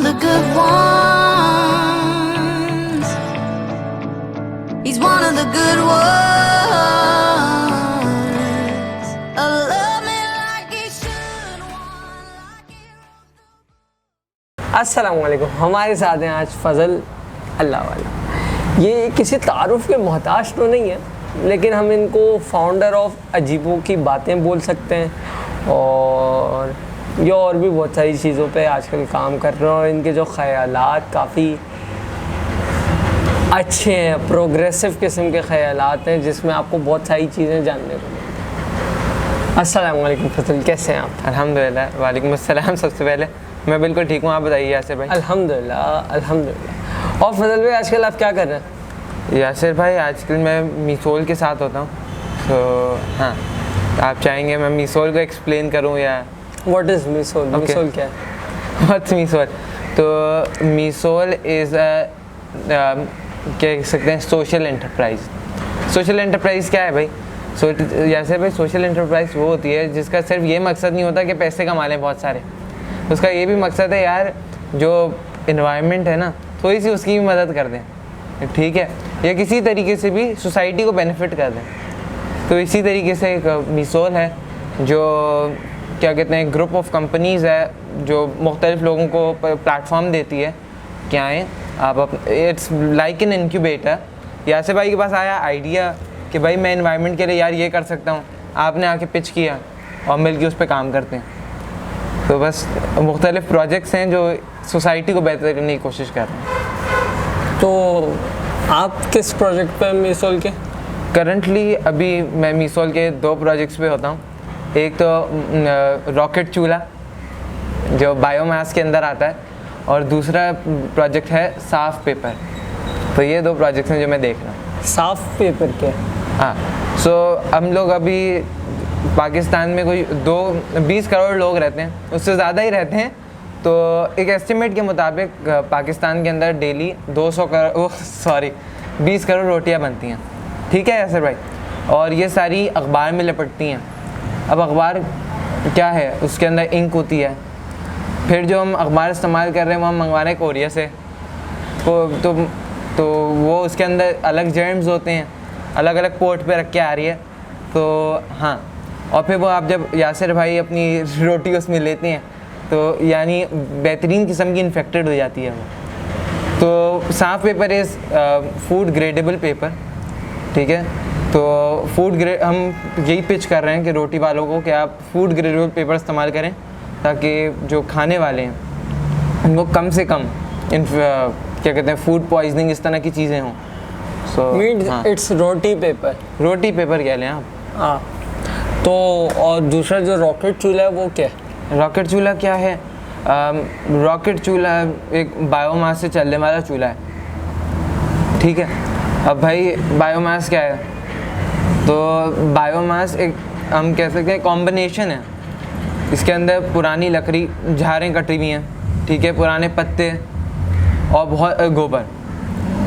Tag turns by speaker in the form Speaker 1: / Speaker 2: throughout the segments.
Speaker 1: the good ones. He's one of the good ones. Love me like he should, one like he wrote.
Speaker 2: अस्सलाम वालेकुम। हमारे साथ हैं आज फजल अल्लाह वाला। ये किसी तारुफ के मोहताज तो नहीं है, लेकिन हम इनको फाउंडर ऑफ अजीबों की बातें बोल सकते हैं, और ये और भी बहुत सारी चीज़ों पे आजकल काम कर रहे हैं, और इनके जो ख़यालात काफ़ी अच्छे हैं, प्रोग्रेसिव किस्म के ख़यालात हैं, जिसमें आपको बहुत सारी चीज़ें जानने को मिलती। अस्सलाम वालेकुम फजल, कैसे हैं आप?
Speaker 3: अल्हम्दुलिल्लाह। वालेकुम अस्सलाम। सबसे पहले मैं बिल्कुल ठीक हूँ, आप बताइए यासिर भाई।
Speaker 2: अल्हम्दुलिल्लाह अल्हम्दुलिल्लाह। और फजल भाई आजकल आप क्या कर रहे हैं?
Speaker 3: यासिर भाई आजकल मैं मीसोल के साथ होता हूँ, तो हाँ आप चाहेंगे मैं मीसोल को एक्सप्लेन करूँ या
Speaker 2: व्हाट इज़ मीसोल? मीसोल क्या है?
Speaker 3: व्हाट्स मीसोल? तो मीसोल इज़ कह सकते हैं सोशल एंटरप्राइज। सोशल एंटरप्राइज क्या है भाई? यासिर भाई सोशल एंटरप्राइज वो होती है जिसका सिर्फ ये मकसद नहीं होता कि पैसे कमा लें बहुत सारे, उसका ये भी मकसद है यार जो इन्वायरमेंट है ना, थोड़ी सी उसकी भी मदद कर दें, ठीक है, या किसी तरीके से भी सोसाइटी को बेनिफिट कर दें। तो इसी तरीके से एक मीसोल है जो क्या कहते हैं ग्रुप ऑफ कंपनीज़ है जो मुख्तलिफ लोगों को प्लेटफॉर्म देती है कि आएँ आप it's like an incubator. Yasir भाई के पास आया आइडिया कि भाई मैं इन्वायरमेंट के लिए यार ये कर सकता हूँ, आपने आके पिच किया और मिल के उस पर काम करते हैं। तो बस मुख्तलिफ प्रोजेक्ट्स हैं जो सोसाइटी को बेहतर करने की कोशिश कर रहे हैं।
Speaker 2: तो आप किस प्रोजेक्ट पे मीसोल के?
Speaker 3: करंटली अभी मैं मीसोल के 2 प्रोजेक्ट्स पे होता हूँ। एक तो रॉकेट चूल्हा जो बायोमास के अंदर आता है, और दूसरा प्रोजेक्ट है साफ़ पेपर। तो ये 2 प्रोजेक्ट्स हैं जो मैं देख रहा हूँ।
Speaker 2: साफ पेपर क्या?
Speaker 3: हाँ, सो हम लोग अभी पाकिस्तान में कोई 20 करोड़ लोग रहते हैं, उससे ज़्यादा ही रहते हैं। तो एक एस्टिमेट के मुताबिक पाकिस्तान के अंदर डेली 20 करोड़ रोटियां बनती हैं, ठीक है यासिर भाई, और ये सारी अखबार में लपटती हैं। अब अखबार क्या है? उसके अंदर इंक होती है, फिर जो हम अखबार इस्तेमाल कर रहे हैं वो हम मंगवा रहे हैं कोरिया से, तो वो उसके अंदर अलग जर्म्स होते हैं, अलग अलग पोर्ट पे रख के आ रही है। तो हाँ, और फिर वो आप जब यासिर भाई अपनी रोटी उसमें लेते हैं तो यानी बेहतरीन किस्म की इन्फेक्टेड हो जाती है वो। तो साफ़ paper is food gradable paper, ठीक है। तो फूड ग्रेड हम यही पिच कर रहे हैं कि रोटी वालों को कि आप फूड ग्रेडेबल पेपर इस्तेमाल करें ताकि जो खाने वाले हैं उनको कम से कम क्या कहते हैं फूड पॉइजनिंग इस तरह की चीज़ें हों। So
Speaker 2: it's roti paper.
Speaker 3: Roti paper कह लें आप।
Speaker 2: हाँ, तो और दूसरा जो रॉकेट चूल्हा है वो क्या है?
Speaker 3: रॉकेट चूल्हा क्या है? रॉकेट चूल्हा एक बायोमास से चलने वाला चूल्हा है, ठीक है। अब भाई बायोमास क्या है? तो बायोमास एक हम कह सकते हैं कॉम्बिनेशन है। इसके अंदर पुरानी लकड़ी, झाड़ें कटी हुई हैं, ठीक है, पुराने पत्ते और बहुत गोबर,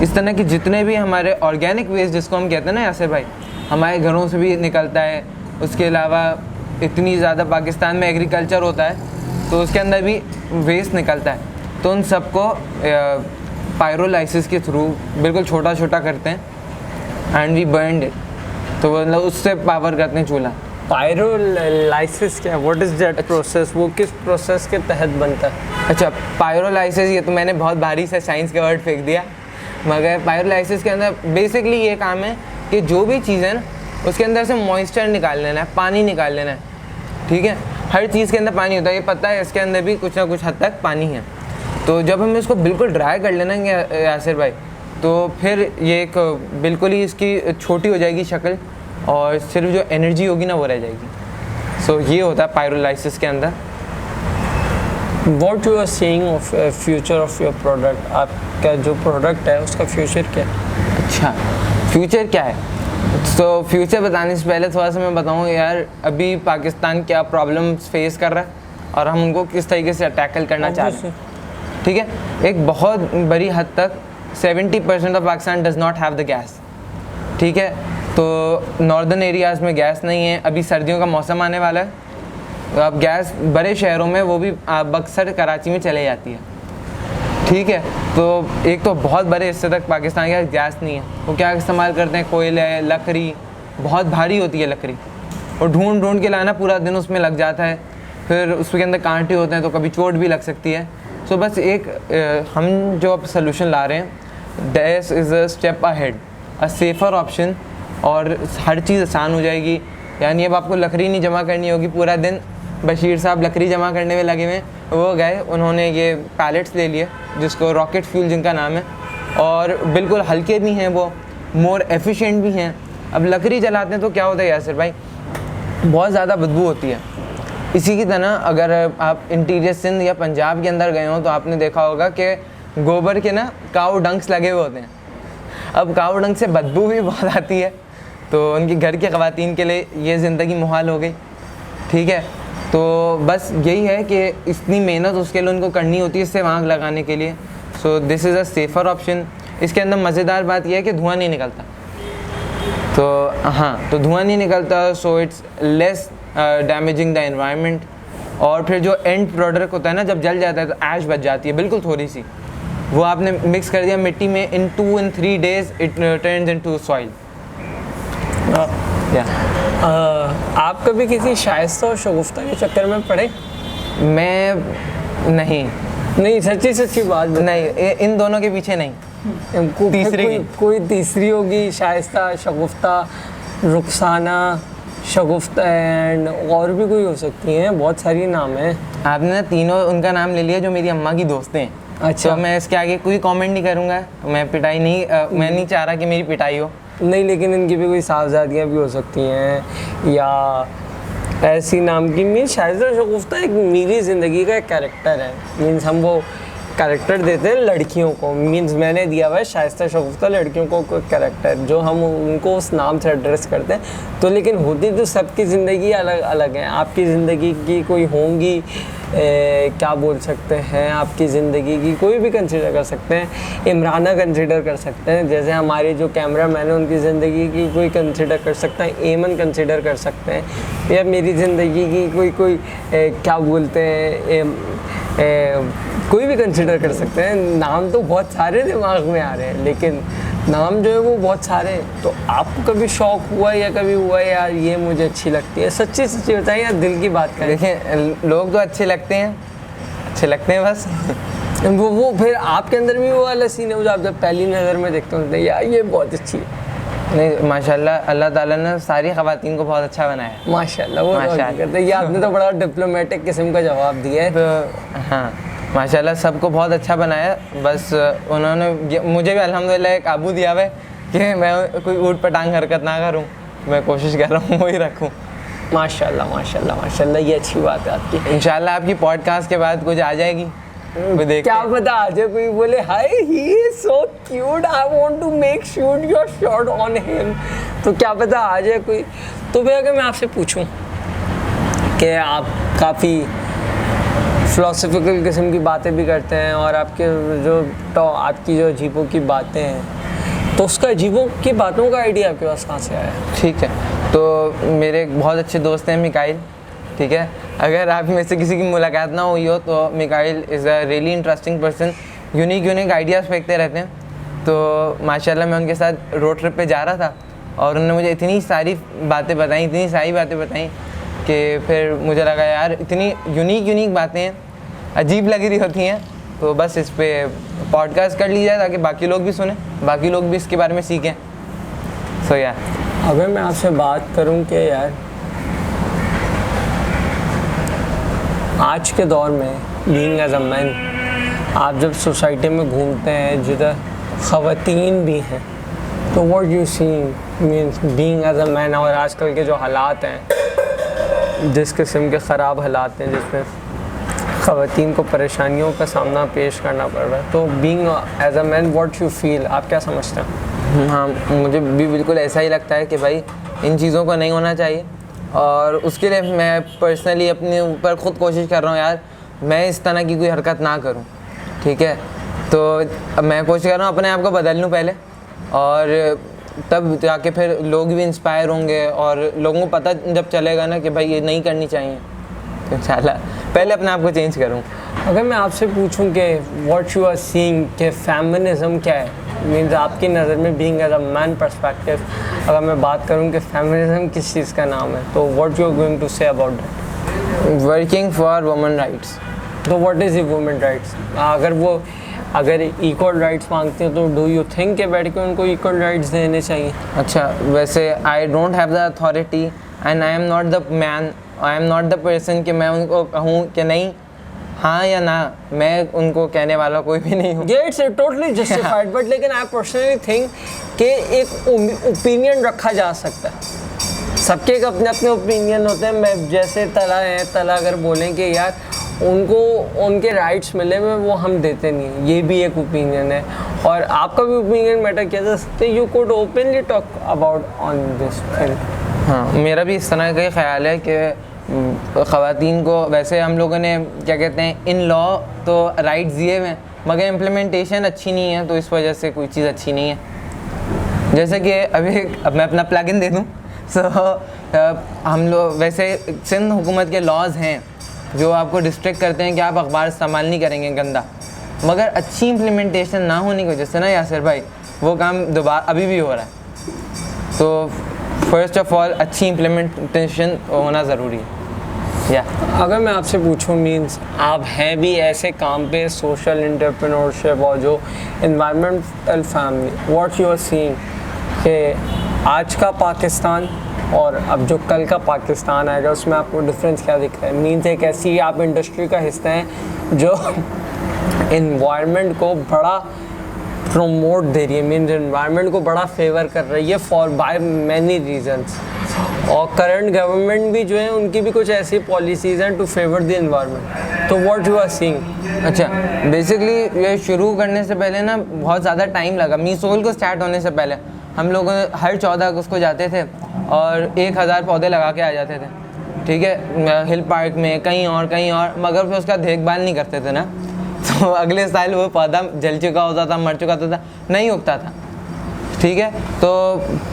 Speaker 3: इस तरह की जितने भी हमारे ऑर्गेनिक वेस्ट जिसको हम कहते हैं ना यासिर भाई, हमारे घरों से भी निकलता है। उसके अलावा इतनी ज़्यादा पाकिस्तान में एग्रीकल्चर होता है तो उसके अंदर भी वेस्ट निकलता है। तो उन सबको पायरोलाइसिस के थ्रू बिल्कुल छोटा छोटा करते हैं एंड वी बर्नड इट। तो मतलब उससे पावर करते हैं चूल्हा।
Speaker 2: पायरोलाइसिस क्या है? What is that process? वो किस प्रोसेस के तहत बनता है?
Speaker 3: अच्छा, पायरोलाइसिस, ये तो मैंने बहुत भारी से साइंस का वर्ड फेंक दिया, मगर पायरोलाइसिस के अंदर बेसिकली ये काम है कि जो भी चीज़ है ना उसके अंदर से मॉइस्चर निकाल लेना है, पानी निकाल लेना है, ठीक है। हर चीज़ के अंदर पानी होता है, ये पता है, इसके अंदर भी कुछ ना कुछ हद तक पानी है। तो जब हम इसको बिल्कुल ड्राई कर लेना यासिर भाई, तो फिर ये एक बिल्कुल ही इसकी छोटी हो जाएगी शक्ल, और सिर्फ जो एनर्जी होगी ना वो रह जाएगी। सो ये होता है पायरोलाइसिस के अंदर।
Speaker 2: What you are saying of future of your product? आपका जो प्रोडक्ट है उसका फ्यूचर क्या है?
Speaker 3: अच्छा, फ्यूचर क्या है? तो फ्यूचर बताने से पहले थोड़ा सा मैं बताऊँ यार अभी पाकिस्तान क्या प्रॉब्लम्स फेस कर रहा है और हम उनको किस तरीके से टैकल करना चाहते हैं, ठीक है। एक बहुत बड़ी हद तक 70% of Pakistan does not have the gas, ठीक है। तो नॉर्दर्न एरियाज़ में गैस नहीं है, अभी सर्दियों का मौसम आने वाला है, तो अब गैस बड़े शहरों में वो भी बक्सर कराची में चले जाती है। ठीक है, तो एक तो बहुत बड़े हिस्से तक पाकिस्तान के पास गैस नहीं है। वो क्या इस्तेमाल करते हैं, कोयले, लकड़ी, बहुत भारी होती है लकड़ी, और ढूंढ ढूंढ के लाना, पूरा दिन उसमें लग जाता है, फिर उसके अंदर कांटे होते हैं तो कभी चोट भी लग सकती है। सो बस एक हम जो अब सोल्यूशन ला रहे हैं, this is a step ahead, a safer option, और हर चीज़ आसान हो जाएगी। यानी अब आपको लकड़ी नहीं जमा करनी होगी पूरा दिन। बशीर साहब लकड़ी जमा करने में लगे हुए, वो गए, उन्होंने ये पैलेट्स ले लिए जिसको रॉकेट फ्यूल जिनका नाम है, और बिल्कुल हल्के भी हैं, वो मोर एफिशिएंट भी हैं। अब लकड़ी जलाते हैं तो क्या होता है यासिर भाई, बहुत ज़्यादा बदबू होती है। इसी की तरह अगर आप इंटीरियर सिंध या पंजाब के अंदर गए हो तो आपने देखा होगा कि गोबर के ना काऊ डंक्स लगे हुए होते हैं। अब काऊ डंक से बदबू भी बहुत आती है, तो उनकी घर के ख़वातीन के लिए ये ज़िंदगी मुहाल हो गई। ठीक है, तो बस यही है कि इतनी मेहनत उसके लिए उनको करनी होती है इससे आग लगाने के लिए। So this is a safer option. इसके अंदर मज़ेदार बात यह है कि धुआं नहीं निकलता। तो हाँ, तो धुआं नहीं निकलता, so it's less damaging the environment. और फिर जो एंड प्रोडक्ट होता है ना, जब जल जाता है तो ऐश बच जाती है बिल्कुल थोड़ी सी, वो आपने मिक्स कर दिया मिट्टी में, इन 2 and 3 days it turns into soil.
Speaker 2: आप कभी किसी शाइस्ता और शगुफ्ता के चक्कर में पड़े?
Speaker 3: मैं नहीं,
Speaker 2: सच्ची सच्ची बात
Speaker 3: नहीं, इन दोनों के पीछे नहीं।
Speaker 2: कोई तीसरी होगी, शाइस्ता, शगुफ्ता, रुखसाना, शगुफ्ता, एंड और भी कोई हो सकती हैं, बहुत सारी नाम हैं।
Speaker 3: आपने ना तीनों उनका नाम ले लिया जो मेरी अम्मा की दोस्तें हैं।
Speaker 2: अच्छा,
Speaker 3: तो मैं इसके आगे कोई कमेंट नहीं करूँगा। मैं मैं नहीं चाह रहा कि मेरी पिटाई हो।
Speaker 2: नहीं, लेकिन इनकी भी कोई साहबजादियाँ भी हो सकती हैं, या ऐसी नाम की। मीन्स शाइस्ता शगुफ्ता एक मेरी ज़िंदगी का एक कैरेक्टर है। मीन्स हम वो कैरेक्टर देते हैं लड़कियों को। मीन्स मैंने दिया हुआ है शाइस्ता शगुफ्ता लड़कियों को कोई कैरेक्टर, जो हम उनको उस नाम से एड्रेस करते हैं। तो लेकिन होती तो सबकी ज़िंदगी अलग अलग है। आपकी ज़िंदगी की कोई होंगी, क्या बोल सकते हैं, आपकी ज़िंदगी की कोई भी कंसिडर कर सकते हैं। इमराना कंसिडर कर सकते हैं, जैसे हमारे जो कैमरा मैन है उनकी ज़िंदगी की कोई कंसिडर कर सकता है। एमन कंसिडर कर सकते हैं, या मेरी ज़िंदगी की कोई क्या बोलते हैं, कोई भी कंसिडर कर सकते हैं। नाम तो बहुत सारे दिमाग में आ रहे हैं, लेकिन नाम जो है वो बहुत सारे हैं। तो आपको कभी शौक हुआ या कभी हुआ यार ये मुझे अच्छी लगती है? सच्ची सच्ची बताइए यार, दिल की बात करें।
Speaker 3: देखिए, लोग तो अच्छे लगते हैं बस।
Speaker 2: वो फिर आपके अंदर भी वो वाला सीन है जो आप जब पहली नज़र में देखते हो यार ये बहुत अच्छी है?
Speaker 3: नहीं, माशाल्लाह, अल्लाह ताला ने सारी ख़वातीन को बहुत अच्छा बनाया है।
Speaker 2: माशाल्लाह, वो करते हैं। ये आपने तो बड़ा डिप्लोमेटिक किस्म का जवाब दिया है।
Speaker 3: तो हाँ, माशाल्लाह सबको बहुत अच्छा बनाया। बस उन्होंने मुझे भी अल्हम्दुलिल्लाह एक काबू दिया हुआ है कि मैं कोई ऊट पटांग हरकत ना करूं। मैं कोशिश कर रहा हूँ वही रखूं।
Speaker 2: माशाल्लाह माशाल्लाह माशाल्लाह, ये अच्छी बात है आपकी।
Speaker 3: इंशाल्लाह आपकी पॉडकास्ट के बाद कुछ आ जाएगी,
Speaker 2: क्या पता आ जाए, कोई बोले hi he is so cute, I want to make shoot your shot on him, तो क्या पता आ जाए कोई। तो फिर अगर मैं आपसे पूछूं कि आप काफ़ी फ़िलोसफिकल किस्म की बातें भी करते हैं, और आपकी जो अजीबों की बातें हैं, तो उसका अजीबों की बातों का आइडिया आपके पास कहाँ से आया?
Speaker 3: ठीक है, तो मेरे एक बहुत अच्छे दोस्त हैं मिकाइल। ठीक है, अगर आप में से किसी की मुलाकात ना हुई हो तो Mikail is a really interesting person. Unique ideas फेंकते रहते हैं। तो माशाल्लाह मैं उनके साथ रोड ट्रिप पे जा रहा था, और उन्होंने मुझे इतनी सारी बातें बताई कि फिर मुझे लगा यार इतनी यूनिक बातें हैं, अजीब लग रही होती हैं, तो बस इस पे पॉडकास्ट कर ली जाए ताकि बाकी लोग भी सुने, बाकी लोग भी इसके बारे में सीखें। सो यार,
Speaker 2: अगर मैं आपसे बात करूं कि यार आज के दौर में बीइंग एज अ मैन, आप जब सोसाइटी में घूमते हैं जिधर ख़वातीन भी हैं, तो what you see means being as a man, और आजकल के जो हालात हैं, जिस किस्म के ख़राब हालात हैं जिसमें ख़वातीन को परेशानियों का सामना पेश करना पड़ रहा है, तो being as a man what you feel, आप क्या समझते हैं?
Speaker 3: हाँ, मुझे भी बिल्कुल ऐसा ही लगता है कि भाई इन चीज़ों को नहीं होना चाहिए, और उसके लिए मैं पर्सनली अपने ऊपर ख़ुद कोशिश कर रहा हूँ यार मैं इस तरह की कोई हरकत ना करूँ। ठीक है, तो अब मैं कोशिश कर रहा हूँ अपने आप को बदल लूँ पहले, और तब जाके फिर लोग भी इंस्पायर होंगे, और लोगों को पता जब चलेगा ना कि भाई ये नहीं करनी चाहिए, तो इंशाल्लाह पहले अपने आप को चेंज करूँ।
Speaker 2: अगर मैं आपसे पूछूं कि व्हाट यू आर सीइंग कि फेमिनिज्म क्या है, मीन्स आपकी नज़र में being as a man perspective, अगर मैं बात करूं कि फेमिनिज्म किस चीज़ का नाम है, तो what you are going to say about that?
Speaker 3: Working for women rights.
Speaker 2: तो व्हाट इज़ वुमेन राइट्स? अगर इक्वल राइट्स मांगते हैं तो डू यू थिंक कि बैठ के उनको इक्वल राइट्स देने चाहिए?
Speaker 3: अच्छा, वैसे I don't have the authority and I am not the man, I am not the person कि मैं उनको कहूँ कि नहीं हाँ या ना, मैं उनको कहने वाला कोई भी नहीं हूँ।
Speaker 2: Yeah, it's totally justified, but लेकिन I personally think कि एक ओपिनियन रखा जा सकता है। सबके एक अपने अपने ओपिनियन होते हैं। मैं जैसे तला अगर बोलें कि यार उनको उनके राइट्स मिले हुए वो हम देते नहीं हैं, ये भी एक ओपिनियन है और आपका भी ओपिनियन मैटर किया जा सकता है। You could openly talk about on this thing.
Speaker 3: हाँ, मेरा भी इस तरह का ख्याल है कि ख़वातीन को वैसे हम लोगों ने क्या कहते हैं इन लॉ तो राइट्स दिए हुए हैं मगर इम्प्लीमेंटेशन अच्छी नहीं है, तो इस वजह से कोई चीज़ अच्छी नहीं है। जैसे कि अब मैं अपना प्लग इन दे दूँ। हम लोग वैसे सिंध हुकूमत के लॉज हैं जो आपको डिस्ट्रिक्ट करते हैं कि आप अखबार इस्तेमाल नहीं करेंगे गंदा, मगर अच्छी इम्प्लीमेंटेशन ना होने की वजह से ना यासिर भाई वो काम दोबारा अभी भी हो रहा है। तो फर्स्ट ऑफ ऑल अच्छी इम्प्लीमेंटेशन होना ज़रूरी है। या
Speaker 2: अगर मैं आपसे पूछूं, मीन्स आप हैं भी ऐसे काम पे सोशल एंटरप्रेन्योरशिप और जो environmental family, what you are seeing कि आज का पाकिस्तान और अब जो कल का पाकिस्तान आएगा उसमें आपको डिफरेंस क्या दिख रहा है? मीन्स एक ऐसी आप इंडस्ट्री का हिस्सा हैं जो इन्वायरमेंट को बड़ा प्रमोट दे रही है, मीन्स इन्वायरमेंट को बड़ा फेवर कर रही है फॉर बाय मैनी रीजंस, और करंट गवर्नमेंट भी जो है उनकी भी कुछ ऐसी पॉलिसीज़ हैं टू फेवर द इन्वायरमेंट। तो व्हाट यू आर सीइंग?
Speaker 3: अच्छा, बेसिकली ये शुरू करने से पहले ना बहुत ज़्यादा टाइम लगा। मीसोल को स्टार्ट होने से पहले हम लोग हर 14 अगस्त को जाते थे और 1000 पौधे लगा के आ जाते थे, ठीक है, हिल पार्क में कहीं और, मगर फिर उसका देखभाल नहीं करते थे ना, तो अगले साल वो पौधा जल चुका होता था, मर चुका था, नहीं उगता था, ठीक है। तो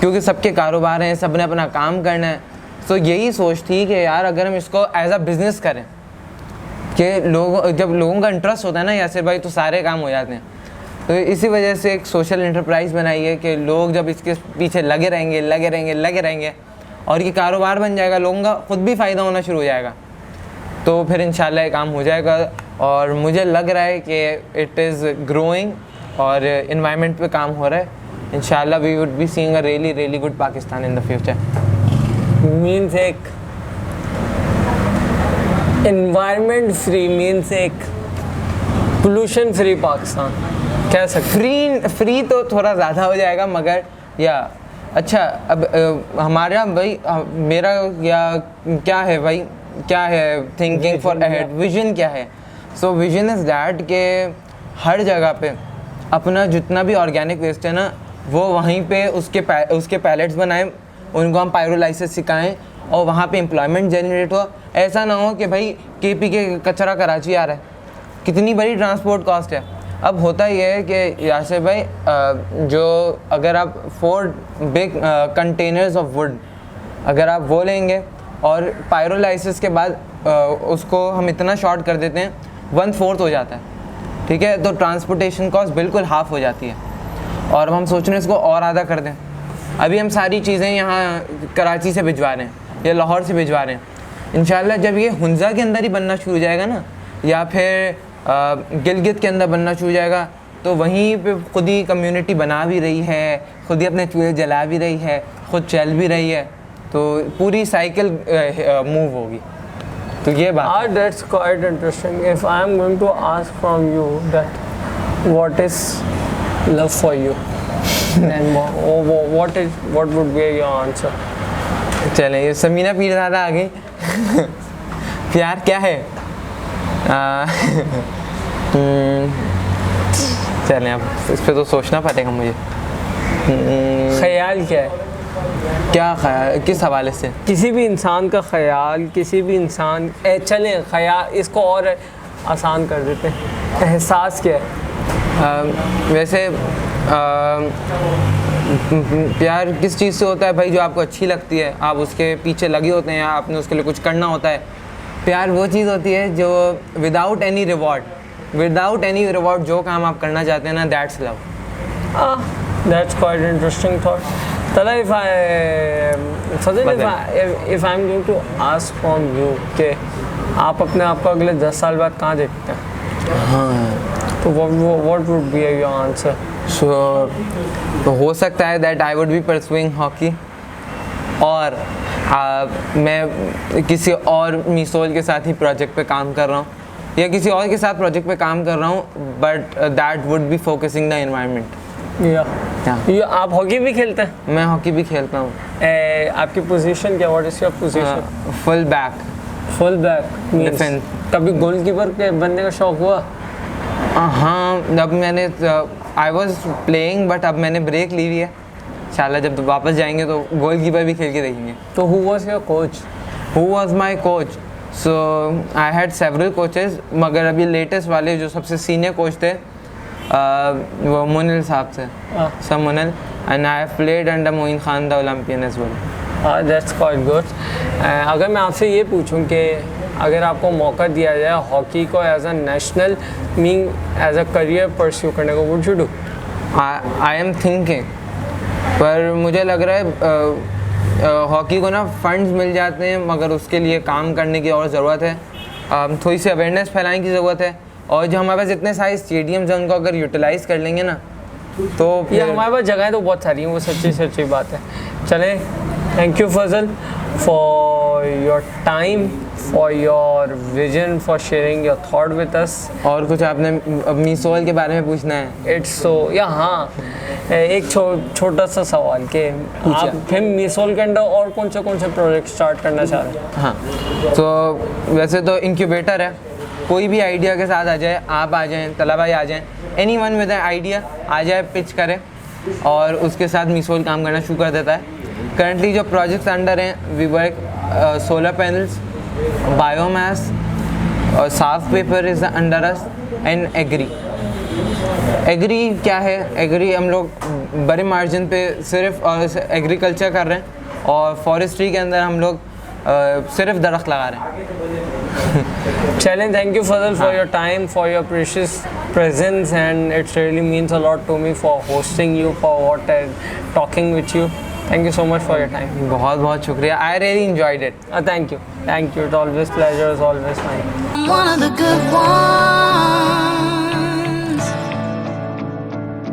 Speaker 3: क्योंकि सबके कारोबार हैं, सब ने अपना काम करना है, तो यही सोच थी कि यार अगर हम इसको एज अ बिज़नेस करें कि जब लोगों का इंटरेस्ट होता है ना यासिर भाई तो सारे काम हो जाते हैं। तो इसी वजह से एक सोशल एंटरप्राइज़ बनाई है कि लोग जब इसके पीछे लगे रहेंगे और ये कारोबार बन जाएगा, लोगों का ख़ुद भी फ़ायदा होना शुरू हो जाएगा, तो फिर इंशाल्लाह ये काम हो जाएगा। और मुझे लग रहा है कि इट इज़ ग्रोइंग और इन्वायरमेंट पे काम हो रहा है। इंशाल्लाह we would be seeing a really good Pakistan in the future.
Speaker 2: Means एक इन्वायरमेंट फ्री, मीन्स एक पोल्यूशन फ्री पाकिस्तान कह सकते।
Speaker 3: फ्री तो थोड़ा ज़्यादा हो जाएगा मगर या अच्छा। अब हमारा भाई मेरा क्या है भाई, क्या है थिंकिंग फॉर अहेड, विजन क्या है? सो विजन इज़ दैट के हर जगह पे अपना जितना भी ऑर्गेनिक वेस्ट है ना वो वहीं पे उसके पैलेट्स बनाएं, उनको हम पायरोलाइसिस सिखाएं और वहाँ पे एम्प्लॉयमेंट जनरेट हो। ऐसा ना हो कि भाई KP के कचरा कराची आ रहा है, कितनी बड़ी ट्रांसपोर्ट कॉस्ट है। अब होता ये है कि यासिर भाई जो अगर आप 4 बिग कंटेनर्स ऑफ वुड अगर आप वो लेंगे और पायरोलाइसिस के बाद उसको हम इतना शॉर्ट कर देते हैं 1/4 हो जाता है, ठीक है, तो ट्रांसपोर्टेशन कॉस्ट बिल्कुल हाफ़ हो जाती है। और हम सोच रहे हैं इसको और आधा कर दें। अभी हम सारी चीज़ें यहाँ कराची से भिजवा रहे हैं या लाहौर से भिजवा रहे हैं। इंशाल्लाह जब ये हुंजा के अंदर ही बनना शुरू हो जाएगा ना या फिर गिलगित के अंदर बनना शुरू हो जाएगा तो वहीं पे खुद ही कम्युनिटी बना भी रही है, खुद ही अपने चूल्हे जला भी रही है, खुद चल भी रही है, तो पूरी साइकिल मूव होगी। तो ये बात
Speaker 2: that's quite interesting. If I am going to ask from you that what is love for you, then what would be your answer?
Speaker 3: चले, ये समीना पीरज़ादा आ गई। प्यार क्या है? चलें, अब इस पे तो सोचना पड़ेगा मुझे।
Speaker 2: ख्याल क्या है?
Speaker 3: क्या ख्याल, किस हवाले से?
Speaker 2: किसी भी इंसान का ख्याल, किसी भी इंसान चलें ख्याल इसको और आसान कर देते हैं, एहसास क्या है?
Speaker 3: वैसे प्यार किस चीज़ से होता है भाई? जो आपको अच्छी लगती है, आप उसके पीछे लगे होते हैं, आपने उसके लिए कुछ करना होता है, प्यार वो चीज़ होती है जो विदाउट एनी रिवॉर्ड जो काम आप करना चाहते हैं ना, that's love.
Speaker 2: That's quite interesting thought. Tala, if I'm going to ask from you कि आप अपने आप को अगले 10 साल बाद कहाँ देखते हैं? तो what would be your answer?
Speaker 3: So हो सकता है that I would be pursuing hockey, और मैं किसी और मिसोल के साथ ही प्रोजेक्ट पे काम कर रहा हूँ, या किसी और के साथ प्रोजेक्ट पे काम कर रहा हूँ, but that would be focusing the environment.
Speaker 2: आप हॉकी भी खेलते हैं?
Speaker 3: मैं हॉकी भी खेलता हूँ.
Speaker 2: आपकी पोजीशन क्या? What is your position?
Speaker 3: Full back.
Speaker 2: Defence. कभी गोलकीपर के बनने का शौक हुआ?
Speaker 3: हाँ, अब मैंने आई वॉज प्लेइंग, बट अब मैंने ब्रेक ली हुई है. इंशाल्लाह जब वापस जाएंगे तो गोलकीपर भी खेल के देखेंगे.
Speaker 2: तो who was your coach?
Speaker 3: Who was my coach? So I had several coaches, मगर अभी लेटेस्ट वाले जो सबसे सीनियर कोच थे वो मुनिल साहब थे. Sir Munil. And I have played under Moin Khan the olympian as well.
Speaker 2: That's quite good. अगर मैं आपसे ये पूछूं कि अगर आपको मौका दिया जाए हॉकी को as a national mean as a career pursue करने को, would you do?
Speaker 3: I am thinking, पर मुझे लग रहा है हॉकी को ना फंड्स मिल जाते हैं, मगर उसके लिए काम करने की और ज़रूरत है. थोड़ी सी अवेयरनेस फैलाने की ज़रूरत है, और जो हमारे पास इतने सारे स्टेडियम्स हैं उनको अगर यूटिलाइज़ कर लेंगे ना तो
Speaker 2: ये हमारे पास जगह तो बहुत सारी हैं, वो सच्ची बात है. चलें, thank you Fazal for your time, for your vision, for sharing your thought with us.
Speaker 3: और कुछ आपने मिसोल के बारे में पूछना है?
Speaker 2: इट्स सो हाँ, एक छोटा सा सवाल कि आप फिर मिसोल के अंदर और कौन से प्रोजेक्ट स्टार्ट करना चाह रहे हैं?
Speaker 3: हाँ, तो वैसे तो इंक्यूबेटर है, कोई भी आइडिया के साथ आ जाए, आप आ जाएं, तला भाई आ जाएं, any one with an idea आ जाए, पिच करे और उसके साथ मिसोल काम करना शुरू कर देता है. करंटली जो प्रोजेक्ट्स अंडर हैं, we work solar panels, biomass, और साफ paper is under us, and agri. Agri क्या है? एग्री हम लोग बड़े मार्जिन पे सिर्फ एग्रीकल्चर कर रहे हैं, और फॉरेस्ट्री के अंदर हम लोग सिर्फ दरख्त लगा रहे हैं.
Speaker 2: Challenge. Thank you Fazal for your time, for your precious presence, and it really means a lot to me for hosting you, for talking with you. Thank you so much for your time.
Speaker 3: बहुत शुक्रिया. I really enjoyed it.
Speaker 2: Thank you. It's always pleasure. It's always fine.
Speaker 1: One of the good ones.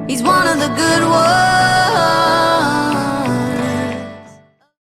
Speaker 1: He's one of the good ones.